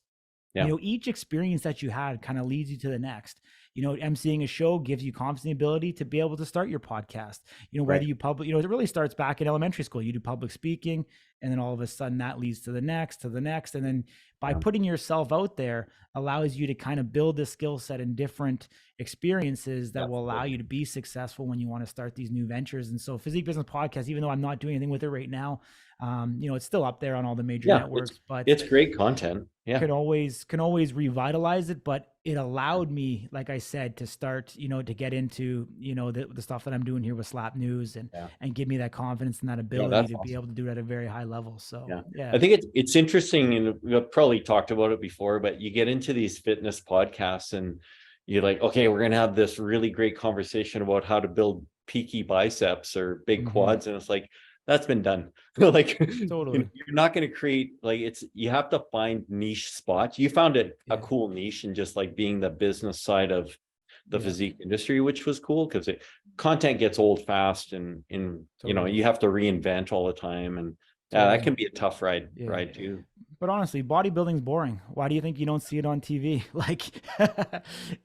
Yeah. each experience that you had kind of leads you to the next. Emceeing a show gives you confidence and ability to be able to start your podcast. Whether Right. you public, it really starts back in elementary school. You do public speaking, and then all of a sudden that leads to the next, and then by Yeah. putting yourself out there allows you to kind of build a skill set in different experiences that will allow Absolutely. you to be successful when you want to start these new ventures. And so, Physique Business Podcast, even though I'm not doing anything with it right now, it's still up there on all the major Yeah. networks, but It's great content. Yeah. can always revitalize it. But it allowed me, like I said, to start, to get into, the stuff that I'm doing here with Slap News, and Yeah. give me that confidence and that Yeah. ability That's to be awesome. able to do it at a very high level. So Yeah. yeah. I think it's interesting, and we've probably talked about it before, but you get into these fitness podcasts and you're like, okay, we're going to have this really great conversation about how to build peaky biceps or big Mhm. quads. And it's like, that's been done. Like, Totally. you're not going to create, like, you have to find niche spots. You found a Yeah. cool niche in just like being the business side of the Yeah. physique industry, which was cool because content gets old fast, and Totally. you have to reinvent all the time. And yeah, that Totally. can be a tough ride Yeah. too. But honestly, bodybuilding's boring. Why do you think you don't see it on TV? Like,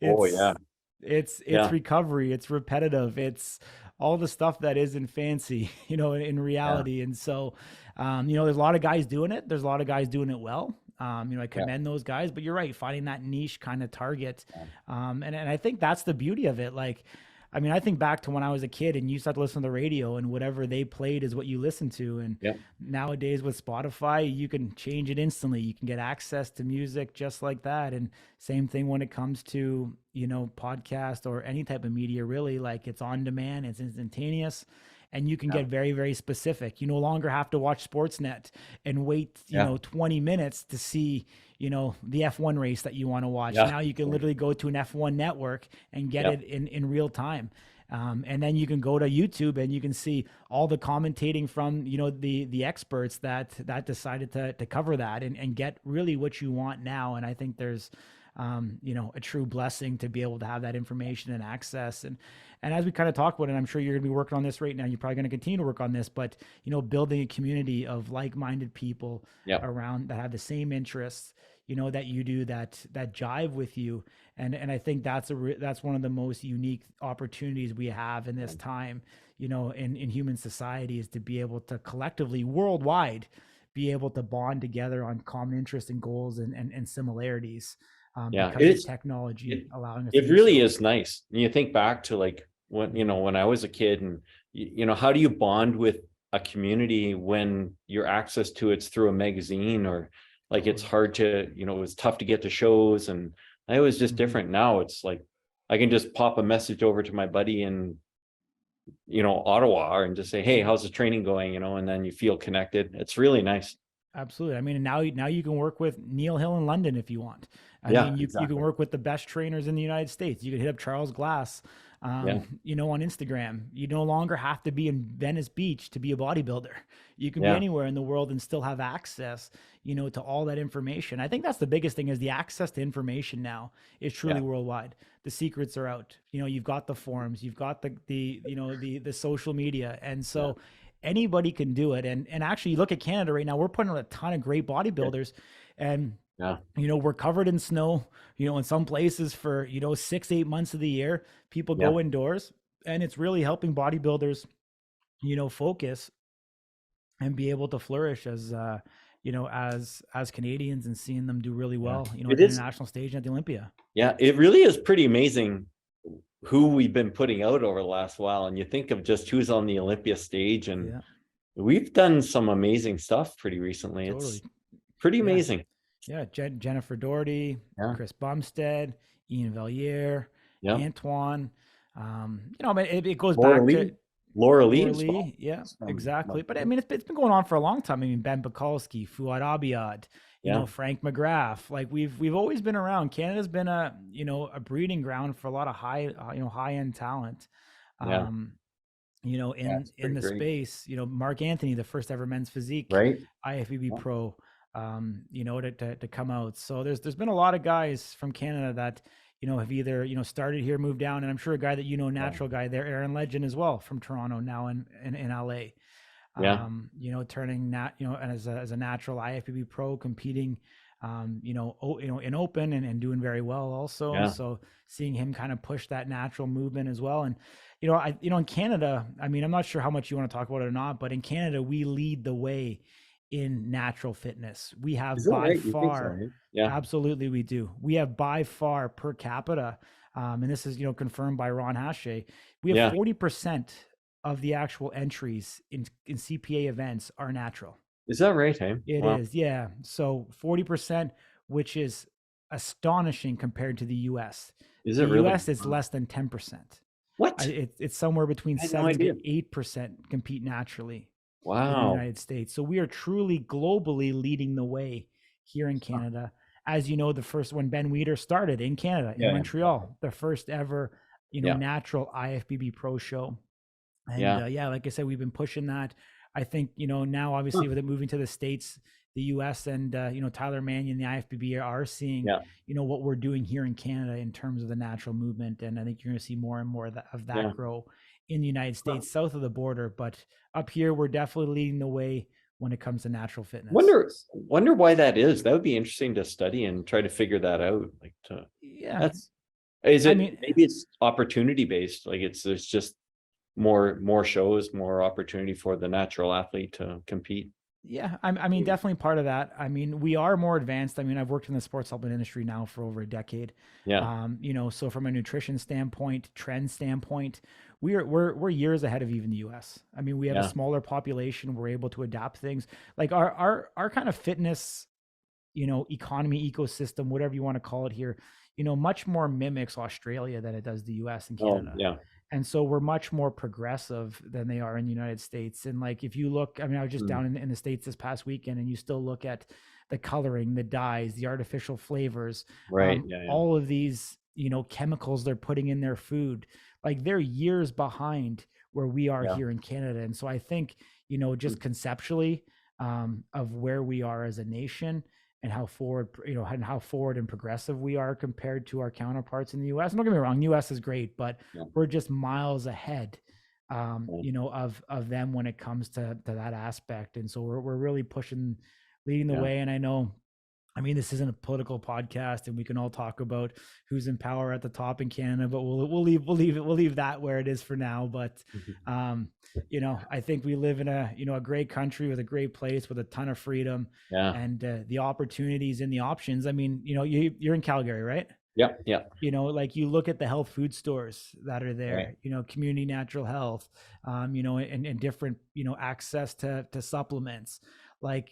Oh yeah. it's Yeah. recovery, it's repetitive, it's all the stuff that isn't fancy, in Yeah. reality. And so, there's a lot of guys doing it. There's a lot of guys doing it well. I Yeah. commend those guys, but you're right, finding that niche kind of target. Yeah. And I think that's the beauty of it. Like, I mean, I think back to when I was a kid and you used to listen to the radio, and whatever they played is what you listened to. And Yeah. nowadays with Spotify, you can change it instantly. You can get access to music just like that. And same thing when it comes to, podcast or any type of media, really. Like, it's on demand, it's instantaneous, and you can Yeah. get very, very specific. You no longer have to watch Sportsnet and wait, Yeah. 20 minutes to see, the F1 race that you want to watch. Yeah. Now you can literally go to an F1 network and get Yeah. it in real time. And then you can go to YouTube and you can see all the commentating from, the experts that decided to cover that, and get really what you want now. And I think there's, a true blessing to be able to have that information and access. And as we kind of talk about it, I'm sure you're going to be working on this right now. You're probably going to continue to work on this, but, building a community of like-minded people Yeah. around that have the same interests, that you do, that jive with you. And I think that's one of the most unique opportunities we have in this time, in human society, is to be able to collectively worldwide be able to bond together on common interests and goals and similarities, Yeah. because of technology It, allowing us to it do really so. is nice. And you think back to like when I was a kid, and how do you bond with a community when your access to it's through a magazine, or like it's Totally. hard to, it was tough to get to shows, and it was just Mhm. different. Now it's like I can just pop a message over to my buddy in, Ottawa, and just say, hey, how's the training going? And then you feel connected. It's really nice. Absolutely. I mean, and now you can work with Neil Hill in London if you want. I Yeah, mean, you can exactly. work with the best trainers in the United States. You can hit up Charles Glass, Yeah. on Instagram. You no longer have to be in Venice Beach to be a bodybuilder. You can be Yeah. anywhere in the world and still have access, to all that information. I think that's the biggest thing, is the access to information now is truly Yeah. worldwide. The secrets are out. You've got the forums, you've got the social media. And Yeah. so anybody can do it. And actually, you look at Canada right now, we're putting on a ton of great bodybuilders, and Yeah. we're covered in snow, in some places for, 6, 8 months of the year. People Yeah. go indoors, and it's really helping bodybuilders, focus and be able to flourish as as Canadians, and seeing them do really Yeah. well, at It the is. international stage and at the Olympia. Yeah, it really is pretty amazing who we've been putting out over the last while. And you think of just who's on the Olympia stage, and Yeah, we've done some amazing stuff pretty recently. totally. It's pretty Yeah, amazing. yeah. Jennifer Doherty, Yeah. Chris Bumstead, Ian Valliere, Yeah. Antoine. It goes Laura back to Lee. Laura Lee Laura as well. Lee. Yeah, exactly. But I mean, it's been going on for a long time. I mean, Ben Pekulski, Fuad Abiad, Yeah. Frank McGrath. Like we've always been around. Canada's been a breeding ground for a lot of high end talent. Yeah. Um, Yeah. in It's pretty the great. space, Mark Anthony, the first ever men's physique Right. IFBB Yeah. pro, to come out. So there's been a lot of guys from Canada that, have either, started here, moved down. And I'm sure a guy that, natural guy there, Aaron Legend as well, from Toronto, now in LA, Yeah. turning as a natural IFBB pro, competing, in open, and doing very well also. Yeah. So seeing him kind of push that natural movement as well. And, in Canada, I mean, I'm not sure how much you want to talk about it or not, but in Canada, we lead the way in natural fitness. We have Is that by right? You think so? far, Eh? Yeah. absolutely we do. We have by far per capita, and this is, confirmed by Ron Hache, we have Yeah. 40% of the actual entries in CPA events are natural. Is that right? Hey? It Wow. is, yeah. So 40%, which is astonishing compared to the US. Is The it really? US is Wow. less than 10%. What? It's somewhere between I had no 7 idea. to 8% compete naturally in the Wow. United States. So we are truly globally leading the way here in Canada. As you know, the first when Ben Weider started in Canada, in Yeah. Montreal, the first ever, Yeah. natural IFBB pro show. And Yeah. like I said, we've been pushing that. I think, now obviously with it moving to the States, the US, and, Tyler Mannion, the IFBB are seeing, Yeah. what we're doing here in Canada in terms of the natural movement. And I think you're going to see more and more of that Yeah. grow in the United States, south of the border. But up here, we're definitely leading the way when it comes to natural fitness. Wonder why that is. That would be interesting to study and try to figure that out. Yeah. Maybe it's opportunity based. Like there's just more shows, more opportunity for the natural athlete to compete. Yeah, I mean, definitely part of that. I mean, we are more advanced. I mean, I've worked in the sports supplement industry now for over a decade. Yeah. So from a nutrition standpoint, trend standpoint, we're years ahead of even the US. I mean, we have a smaller population. We're able to adapt things. Like our kind of fitness, economy, ecosystem, whatever you want to call it here, much more mimics Australia than it does the US and Canada. Oh, yeah. And so we're much more progressive than they are in the United States. And like, if you look, I mean, I was just down in the States this past weekend, and you still look at the coloring, the dyes, the artificial flavors, Right. all of these, chemicals they're putting in their food. Like they're years behind where we are here in Canada. And so I think, just conceptually, of where we are as a nation, and how forward, and progressive we are compared to our counterparts in the US. And don't get me wrong, US is great, but we're just miles ahead, of them when it comes to that aspect. And so we're really leading the way. And I mean, this isn't a political podcast, and we can all talk about who's in power at the top in Canada, but we'll leave that where it is for now. But I think we live in a great country with a great place with a ton of freedom, and the opportunities and the options. I mean, you're in Calgary, right? Yeah. Yeah. Like you look at the health food stores that are there, Right. Community Natural Health, and different, access to supplements. Like,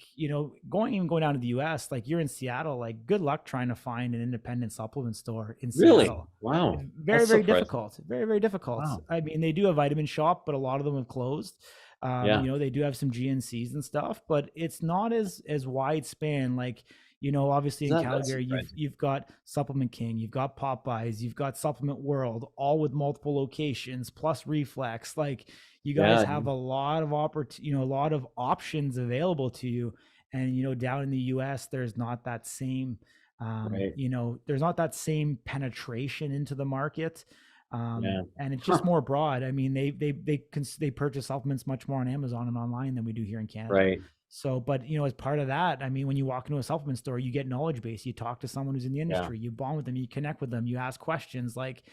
going down to the US, like you're in Seattle, like good luck trying to find an independent supplement store in Really? Seattle. Wow. It's very, That's very surprising. difficult. Very, very difficult. Wow. I mean, they do a vitamin shop, but a lot of them have closed. They do have some GNCs and stuff, but it's not as wide span. Like, obviously in Calgary, you've got Supplement King, you've got Popeyes, you've got Supplement World, all with multiple locations, plus Reflex. Like you guys have a lot of a lot of options available to you. And, down in the US, there's not that same, there's not that same penetration into the market. And it's just more broad. I mean, they purchase supplements much more on Amazon and online than we do here in Canada. Right. So, but as part of that, I mean, when you walk into a supplement store, you get knowledge base. You talk to someone who's in the industry, you bond with them, you connect with them, you ask questions. Like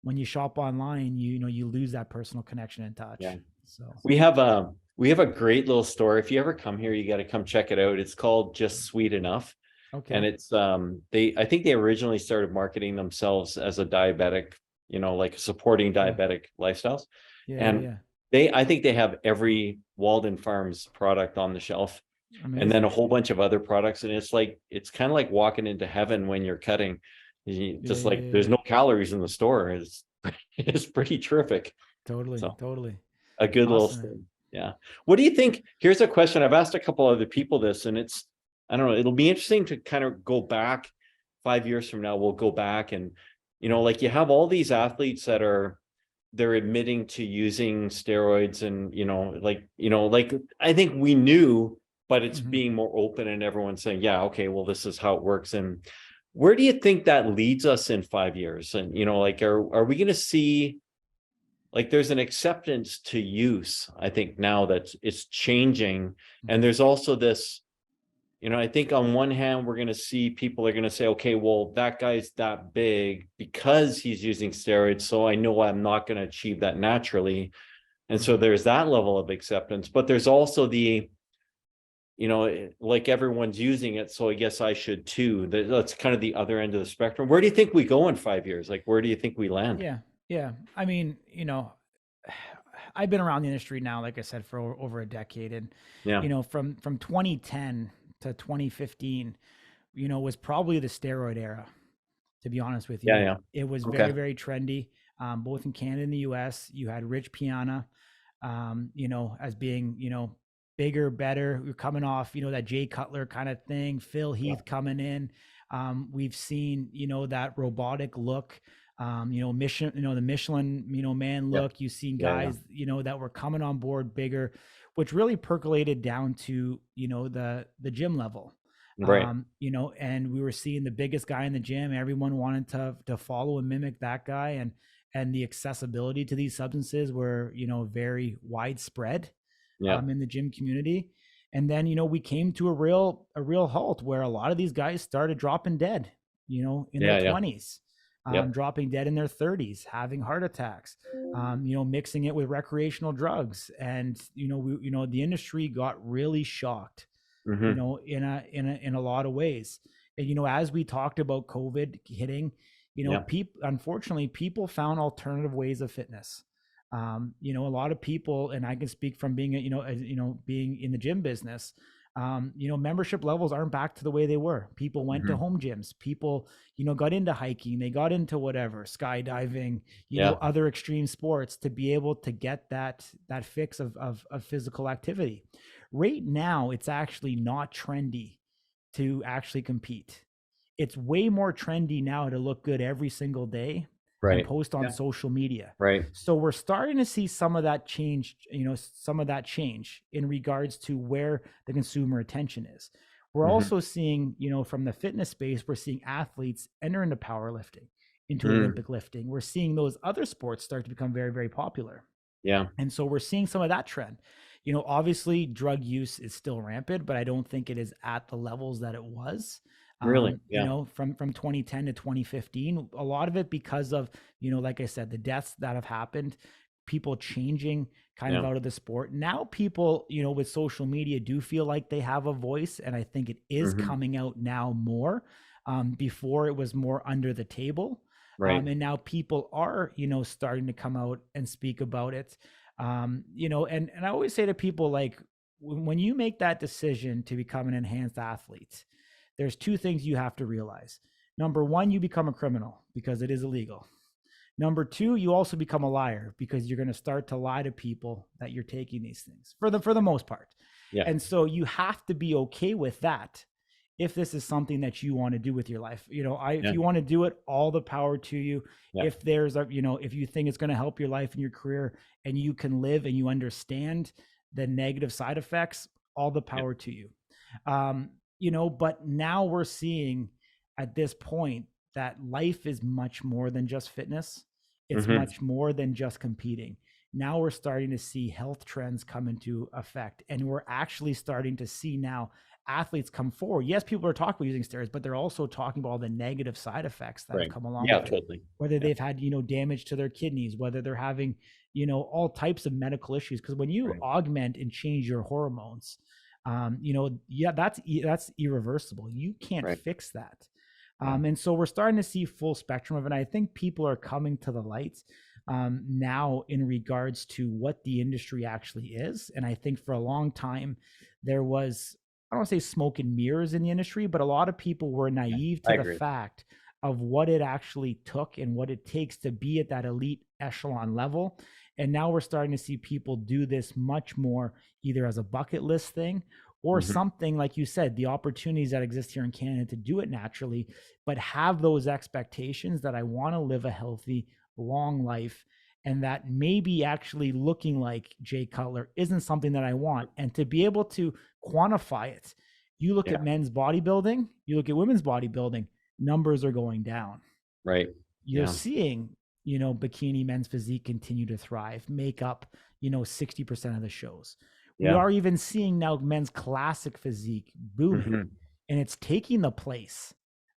when you shop online, you know, you lose that personal connection and Yeah. touch. So, We have a great little store. If you ever come here, you got to come check it out. It's called Just Sweet Enough. And okay. it's I think they originally started marketing themselves as a diabetic, like supporting Yeah. diabetic lifestyles. Yeah. Yeah. And Yeah. I think they have every Walden Farms product on the shelf, and then a Amazing. whole bunch of other products. And it's kind of like walking into heaven when you're cutting. Yeah. Just Yeah. like Yeah. there's no calories in the store. It's pretty terrific. Totally. So Totally. a good little Awesome, man. thing. Yeah. What do you think? Here's a question. I've asked a couple other people this, and I don't know, it'll be interesting to kind of go back 5 years from now. We'll go back and, like you have all these athletes that they're admitting to using steroids and, like I think we knew, but it's Mhm. being more open and everyone's saying, yeah, okay, well, this is how it works. And where do you think that leads us in 5 years? And, like, are we going to see, like, there's an acceptance to use, I think now that it's changing. And Mhm. there's also this, I think on one hand, we're going to see people are going to say, okay, well, that guy's that big because he's using steroids. So I know I'm not going to achieve that naturally. And so Mhm. there's that level of acceptance, but there's also like everyone's using it. So I guess I should too. That's kind of the other end of the spectrum. Where do you think we go in 5 years? Like, where do you think we land? Yeah. Yeah. I mean, you know, I've been around the industry now, like I said, for over a decade, and Yeah. you know, from 2010 to 2015, you know, was probably the steroid era. To be honest with Yeah. you, Yeah. it was very, Okay. very trendy, both in Canada and the U.S. You had Rich Piana, you know, as being, you know, bigger, better. We're coming off, you know, that Jay Cutler kind of thing. Phil Yeah. Heath coming in. We've seen, you know, that robotic look. You know, the Michelin, you know, man Yeah. look. You've seen Yeah. Yeah. guys, you know, that were coming on board bigger, which really percolated down to, you know, the gym level. Right. You know, and we were seeing the biggest guy in the gym. Everyone wanted to follow and mimic that guy, and the accessibility to these substances were, you know, very widespread Yeah. in the gym community. And then, you know, we came to a real halt where a lot of these guys started dropping dead, you know, in their Yeah. Yeah. 20s, Yep. dropping dead in their 30s, having heart attacks, you know, mixing it with recreational drugs. And, the industry got really shocked, you Hmm. know, in a lot of ways. And, you know, as we talked about COVID hitting, you know, Yeah. people, unfortunately, people found alternative ways of fitness. You know, a lot of people, and I can speak from being, being in the gym business. You know, membership levels aren't back to the way they were. People went to Hmm. home gyms. People, you know, got into hiking. They got into whatever, skydiving, you know, Yeah. other extreme sports to be able to get that fix of physical activity. Right now, it's actually not trendy to actually compete. It's way more trendy now to look good every single day and Right. post on Yeah. social media. Right. So we're starting to see some of that change, you know, some of that change in regards to where the consumer attention is. We're Hmm. also seeing, you know, from the fitness space, we're seeing athletes enter into powerlifting, into Mm. Olympic lifting. We're seeing those other sports start to become very, very popular. Yeah. And so we're seeing some of that trend. You know, obviously drug use is still rampant, but I don't think it is at the levels that it was. Really. You Yeah. know, from 2010 to 2015, a lot of it because of, you know, like I said, the deaths that have happened, people changing kind of Yeah. out of the sport. Now people, you know, with social media do feel like they have a voice, and I think it is Hmm. coming out now more. Before it was more under the table, Right. and now people are, you know, starting to come out and speak about it. You know, and I always say to people, like, when you make that decision to become an enhanced athlete, there's two things you have to realize. Number one, you become a criminal because it is illegal. Number two, you also become a liar because you're going to start to lie to people that you're taking these things for the most part. Yeah. And so you have to be okay with that if this is something that you want to do with your life. You know, if Yeah. you want to do it, all the power to you. Yeah. If there's a, you know, if you think it's going to help your life and your career and you can live and you understand the negative side effects, all the Yeah. power to you. You know, but now we're seeing at this point that life is much more than just fitness. It's Hmm. much more than just competing. Now we're starting to see health trends come into effect, and we're actually starting to see now athletes come forward. Yes, people are talking about using steroids, but they're also talking about all the negative side effects that have Right. come along Yeah, with it. totally. Whether Yeah. they've had, damage to their kidneys, whether they're having, all types of medical issues. Because when you Right. augment and change your hormones, that's irreversible. You can't Right. fix that. Yeah. And so we're starting to see full spectrum of it. And I think people are coming to the light now in regards to what the industry actually is. And I think for a long time, there was, I don't want to say smoke and mirrors in the industry, but a lot of people were naive to I the agree. fact of what it actually took and what it takes to be at that elite echelon level. And now we're starting to see people do this much more either as a bucket list thing or something like you said, the opportunities that exist here in Canada to do it naturally, but have those expectations that I want to live a healthy, long life, and that maybe actually looking like Jay Cutler isn't something that I want. And to be able to quantify it, you look Yeah. at men's bodybuilding, you look at women's bodybuilding, numbers are going down. Right. You're Yeah. seeing, bikini men's physique continue to thrive, make up, 60% of the shows. We Yeah. are even seeing now men's classic physique booming, and it's taking the place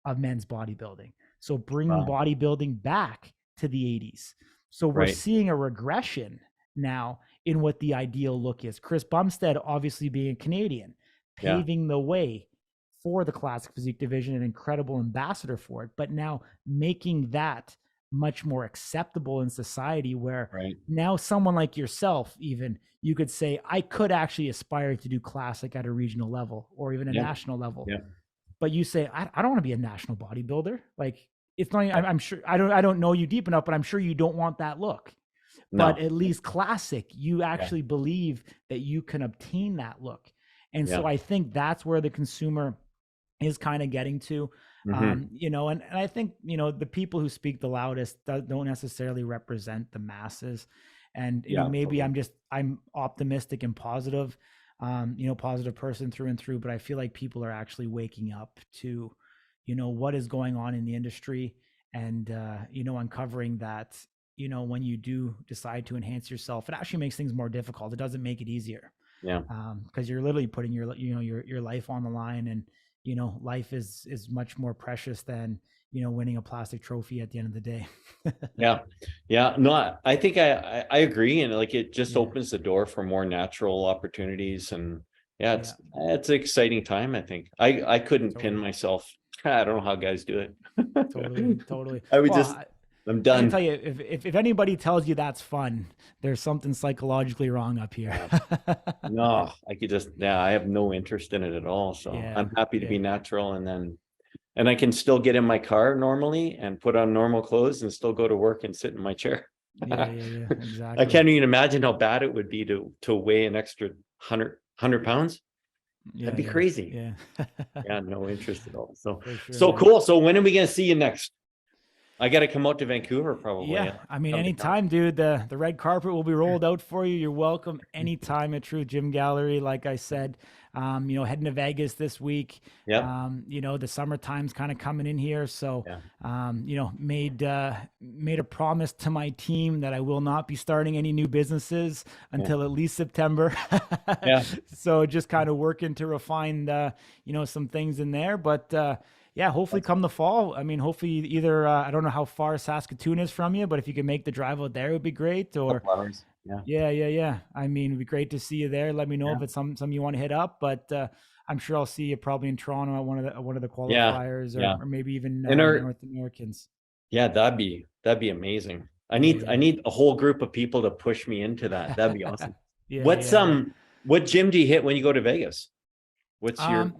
of men's bodybuilding. So bringing Wow. bodybuilding back to the 80s. So we're Right. seeing a regression now in what the ideal look is. Chris Bumstead, obviously being a Canadian, Yeah. paving the way for the classic physique division, an incredible ambassador for it, but now making that much more acceptable in society where Right. now someone like yourself, even you could say, I could actually aspire to do classic at a regional level or even a Yeah. national level. Yeah. But you say, I don't want to be a national bodybuilder. Like it's not, I'm sure, I don't know you deep enough, but I'm sure you don't want that look. No. But at least classic, you actually believe that you can obtain that look. And so I think that's where the consumer is kind of getting to, and I think, the people who speak the loudest don't necessarily represent the masses. And, maybe totally. I'm optimistic and positive, positive person through and through, but I feel like people are actually waking up to, what is going on in the industry and, uncovering that, when you do decide to enhance yourself, it actually makes things more difficult. It doesn't make it easier. Yeah. Because you're literally putting your life on the line, and life is much more precious than winning a plastic trophy at the end of the day. Yeah. No, I think I agree, and like it just Yeah. opens the door for more natural opportunities, and it's Yeah. it's an exciting time. I think I couldn't pin Totally. myself. I don't know how guys do it. Totally. I would Well, I'm I can done. tell you, if anybody tells you that's fun, there's something psychologically wrong up here. No, I could just I have no interest in it at all. So Yeah, I'm happy to be yeah. natural, and I can still get in my car normally and put on normal clothes and still go to work and sit in my chair. Yeah, I exactly. can't even imagine how bad it would be to weigh an extra 100 pounds. That'd be crazy. Yeah. Yeah, no interest at all. So For sure, so man. cool. So when are we gonna see you next? I got to come out to Vancouver probably. Yeah, I mean, Come to anytime, dude. The red carpet will be rolled out for you. You're welcome anytime at Truth Gym Gallery. Like I said, heading to Vegas this week. Yeah. The summertime's kind of coming in here, so made a promise to my team that I will not be starting any new businesses until at least September. Yeah. So just kind of working to refine some things in there, but. Hopefully come the fall. I mean, hopefully either, I don't know how far Saskatoon is from you, but if you can make the drive out there, it would be great. Or Yeah. I mean, it'd be great to see you there. Let me know if it's something you want to hit up, but I'm sure I'll see you probably in Toronto at one of the qualifiers or maybe even North Americans. Yeah, that'd be amazing. I need a whole group of people to push me into that. That'd be awesome. What gym do you hit when you go to Vegas? What's on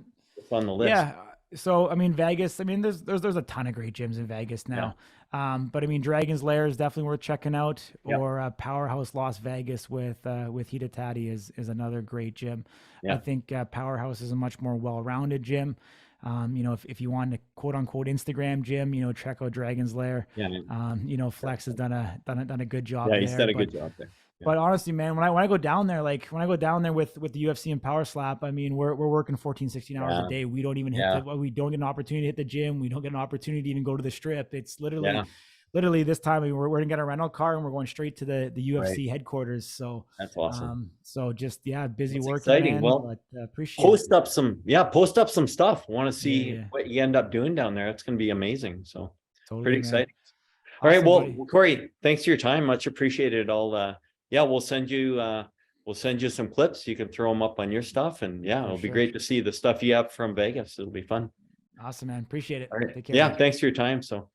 the list? Yeah. So, I mean, Vegas, I mean, there's a ton of great gyms in Vegas now. But I mean, Dragon's Lair is definitely worth checking out, or Powerhouse Las Vegas with Hita Tati is another great gym. I think Powerhouse is a much more well-rounded gym. If you want a quote unquote Instagram gym, check out Dragon's Lair. Flex has done a good job there. Yeah, he's done a good job there. But honestly, man, when I go down there, with the UFC and Power Slap, I mean, we're working 14, 16 hours a day. We don't even we don't get an opportunity to hit the gym. We don't get an opportunity to even go to the strip. It's literally literally this time we're going to get a rental car and we're going straight to the UFC Right. headquarters. So That's awesome. so just, yeah, busy That's working, exciting. man, Well, but appreciate it. post up some stuff. Want to see Yeah. what you end up doing down there. It's going to be amazing. So Totally, pretty man. exciting. All right. Awesome, Well, buddy. Corey, thanks for your time. Much appreciated. We'll send you some clips. You can throw them up on your stuff, and it'll be great to see the stuff you have from Vegas. It'll be fun. Awesome, man. Appreciate it. All right. Take care. Yeah. Thanks for your time. So.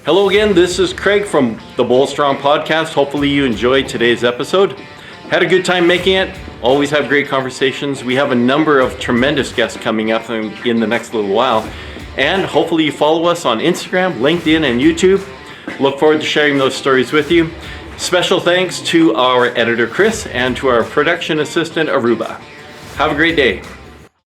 Hello again. This is Craig from the Bold Strong Podcast. Hopefully you enjoyed today's episode. Had a good time making it. Always have great conversations. We have a number of tremendous guests coming up in the next little while. And hopefully you follow us on Instagram, LinkedIn, and YouTube. Look forward to sharing those stories with you. Special thanks to our editor, Chris, and to our production assistant, Aruba. Have a great day.